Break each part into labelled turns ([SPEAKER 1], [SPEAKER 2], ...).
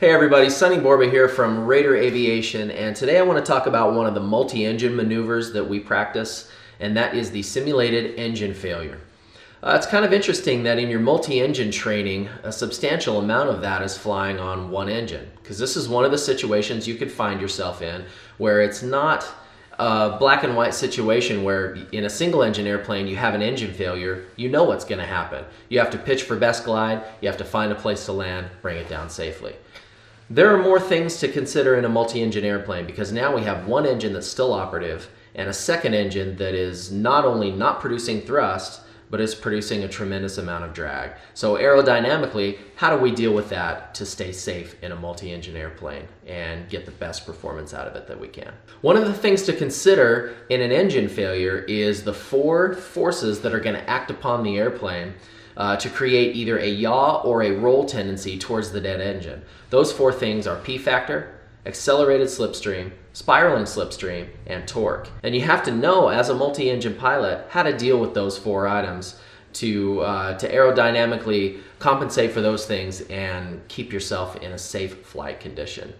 [SPEAKER 1] Hey everybody, Sonny Borba here from Raider Aviation, and today I want to talk about one of the multi-engine maneuvers that we practice, and that is the simulated engine failure. It's kind of interesting that in your multi-engine training, a substantial amount of that is flying on one engine, because this is one of the situations you could find yourself in where it's not a black and white situation where in a single engine airplane you have an engine failure, you know what's going to happen. You have to pitch for best glide, you have to find a place to land, bring it down safely. There are more things to consider in a multi-engine airplane because now we have one engine that's still operative and a second engine that is not only not producing thrust, but is producing a tremendous amount of drag. So aerodynamically, how do we deal with that to stay safe in a multi-engine airplane and get the best performance out of it that we can? One of the things to consider in an engine failure is the four forces that are going to act upon the airplane to create either a yaw or a roll tendency towards the dead engine. Those four things are P factor, accelerated slipstream, spiraling slipstream, and torque. And you have to know as a multi-engine pilot how to deal with those four items to aerodynamically compensate for those things and keep yourself in a safe flight condition.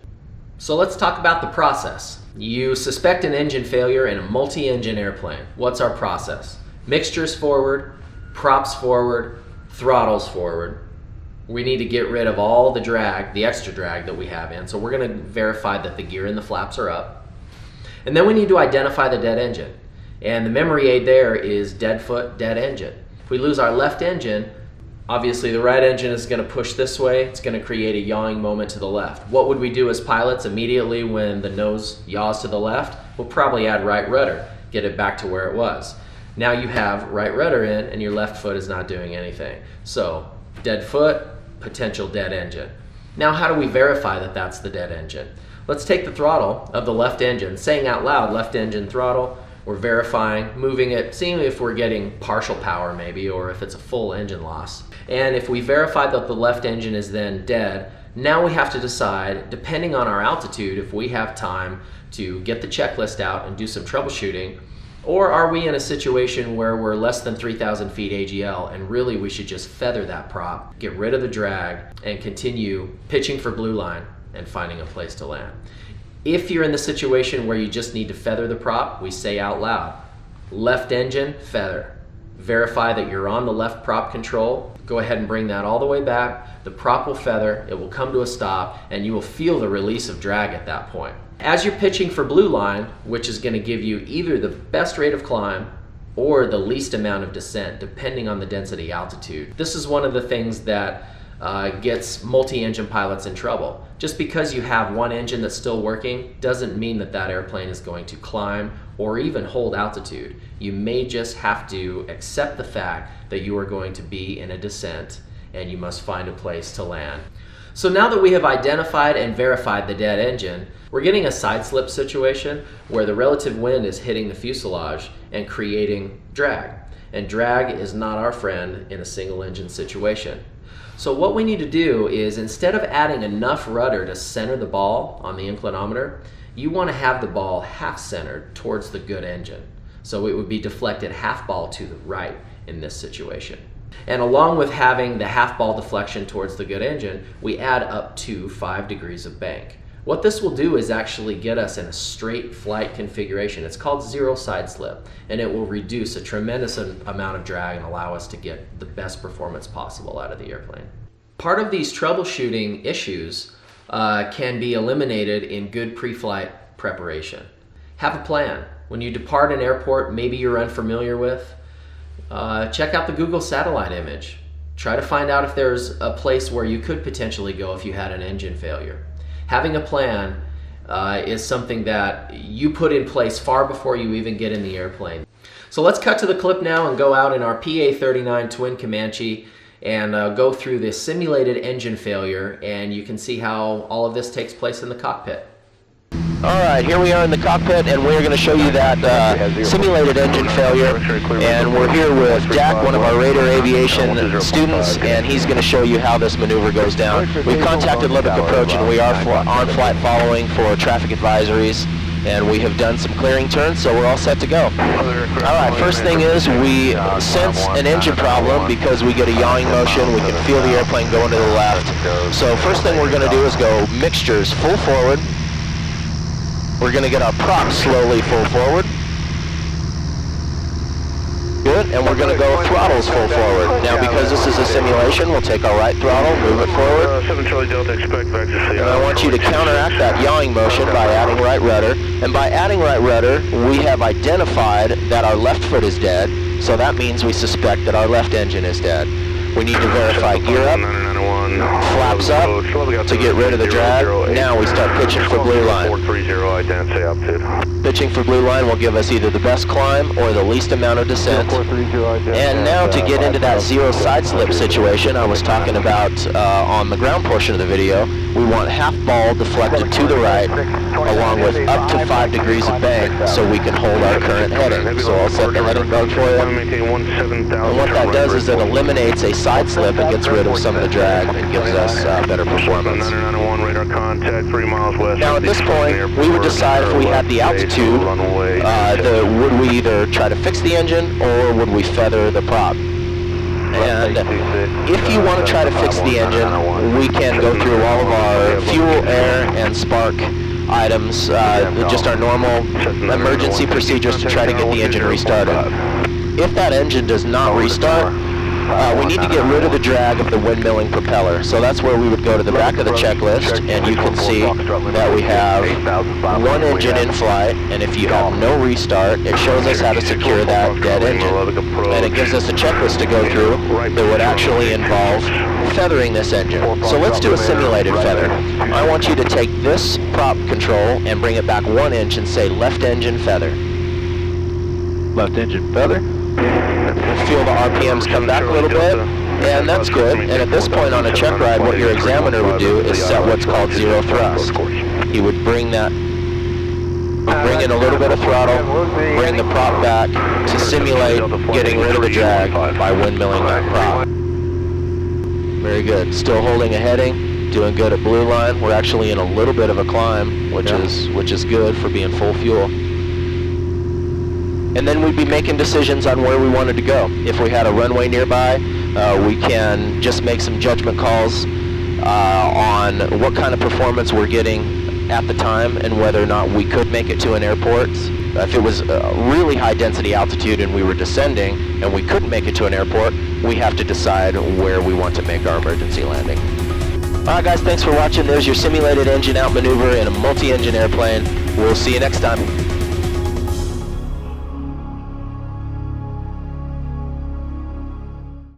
[SPEAKER 1] So let's talk about the process. You suspect an engine failure in a multi-engine airplane. What's our process? Mixtures forward, props forward, throttles forward. We need to get rid of all the drag, the extra drag that we have in. So we're going to verify that the gear and the flaps are up. And then we need to identify the dead engine. And the memory aid there is dead foot, dead engine. If we lose our left engine, obviously the right engine is going to push this way. It's going to create a yawing moment to the left. What would we do as pilots immediately when the nose yaws to the left? We'll probably add right rudder, get it back to where it was. Now you have right rudder in and your left foot is not doing anything. So dead foot, potential dead engine. Now how do we verify that that's the dead engine? Let's take the throttle of the left engine, saying out loud left engine throttle. We're verifying, moving it, seeing if we're getting partial power maybe, or if it's a full engine loss. And if we verify that the left engine is then dead, now we have to decide, depending on our altitude, if we have time to get the checklist out and do some troubleshooting, or are we in a situation where we're less than 3,000 feet AGL and really we should just feather that prop, get rid of the drag, and continue pitching for blue line and finding a place to land. If you're in the situation where you just need to feather the prop, we say out loud, left engine, feather. Verify that you're on the left prop control. Go ahead and bring that all the way back. The prop will feather, it will come to a stop, and you will feel the release of drag at that point. As you're pitching for blue line, which is going to give you either the best rate of climb or the least amount of descent, depending on the density altitude. This is one of the things that gets multi-engine pilots in trouble. Just because you have one engine that's still working doesn't mean that that airplane is going to climb or even hold altitude. You may just have to accept the fact that you are going to be in a descent and you must find a place to land. So now that we have identified and verified the dead engine, we're getting a side slip situation where the relative wind is hitting the fuselage and creating drag. And drag is not our friend in a single engine situation. So what we need to do is, instead of adding enough rudder to center the ball on the inclinometer, you want to have the ball half centered towards the good engine. So it would be deflected half ball to the right in this situation. And along with having the half ball deflection towards the good engine, we add up to 5 degrees of bank. What this will do is actually get us in a straight flight configuration. It's called zero side slip, and it will reduce a tremendous amount of drag and allow us to get the best performance possible out of the airplane. Part of these troubleshooting issues can be eliminated in good pre-flight preparation. Have a plan. When you depart an airport maybe you're unfamiliar with, check out the Google satellite image. Try to find out if there's a place where you could potentially go if you had an engine failure. Having a plan is something that you put in place far before you even get in the airplane. So let's cut to the clip now and go out in our PA-39 Twin Comanche and go through this simulated engine failure, and you can see how all of this takes place in the cockpit.
[SPEAKER 2] Alright, here we are in the cockpit, and we're going to show you that simulated engine failure. And we're here with Jack, one of our Raider Aviation students, and he's going to show you how this maneuver goes down. We've contacted Lubbock Approach, and we are on flight following for traffic advisories. and we have done some clearing turns, so we're all set to go. All right, first thing is we sense an engine problem because we get a yawing motion. We can feel the airplane going to the left. So first thing we're going to do is go mixtures full forward. We're going to get our props slowly full forward. Good, and we're going to go throttles full forward. Now, because this is a simulation, we'll take our right throttle, move it forward.
[SPEAKER 3] 7 Charlie Delta, expect back to sea.
[SPEAKER 2] And I want you to counteract that yawing motion by adding right rudder. And by adding right rudder, we have identified that our left foot is dead, so that means we suspect that our left engine is dead. We need to verify gear up, flaps up to get rid of the drag. Now we start pitching for blue line.
[SPEAKER 3] 430, identity altitude.
[SPEAKER 2] Pitching for blue line will give us either the best climb or the least amount of descent. And now to get into that zero side slip situation I was talking about on the ground portion of the video, we want half ball deflected to the right along with up to 5 degrees of bank so we can hold our current heading. So I'll set the heading bug for you. And what that does is it eliminates a side slip and gets rid of some of the drag and gives us better performance. Now at this point, we would decide if we had the altitude, would we either try to fix the engine or would we feather the prop? And if you want to try to fix the engine, we can go through all of our fuel, air, and spark items, just our normal emergency procedures to try to get the engine restarted. If that engine does not restart, we need to get rid of the drag of the windmilling propeller. So that's where we would go to the back of the checklist, and you can see that we have one engine in flight, and if you have no restart, it shows us how to secure that dead engine. And it gives us a checklist to go through that would actually involve feathering this engine. So let's do a simulated feather. I want you to take this prop control and bring it back 1 inch and say left engine feather.
[SPEAKER 4] Left engine feather.
[SPEAKER 2] Feel the RPMs come back a little bit, and that's good. And at this point on a check ride, what your examiner would do is set what's called zero thrust. He would bring in a little bit of throttle, bring the prop back to simulate getting rid of the drag by windmilling that prop. Very good. Still holding a heading, doing good at blue line. We're actually in a little bit of a climb, which is good for being full fuel. And then we'd be making decisions on where we wanted to go. If we had a runway nearby, we can just make some judgment calls on what kind of performance we're getting at the time and whether or not we could make it to an airport. If it was a really high density altitude and we were descending and we couldn't make it to an airport, we have to decide where we want to make our emergency landing. Alright guys, thanks for watching. There's your simulated engine out maneuver in a multi-engine airplane. We'll see you next time.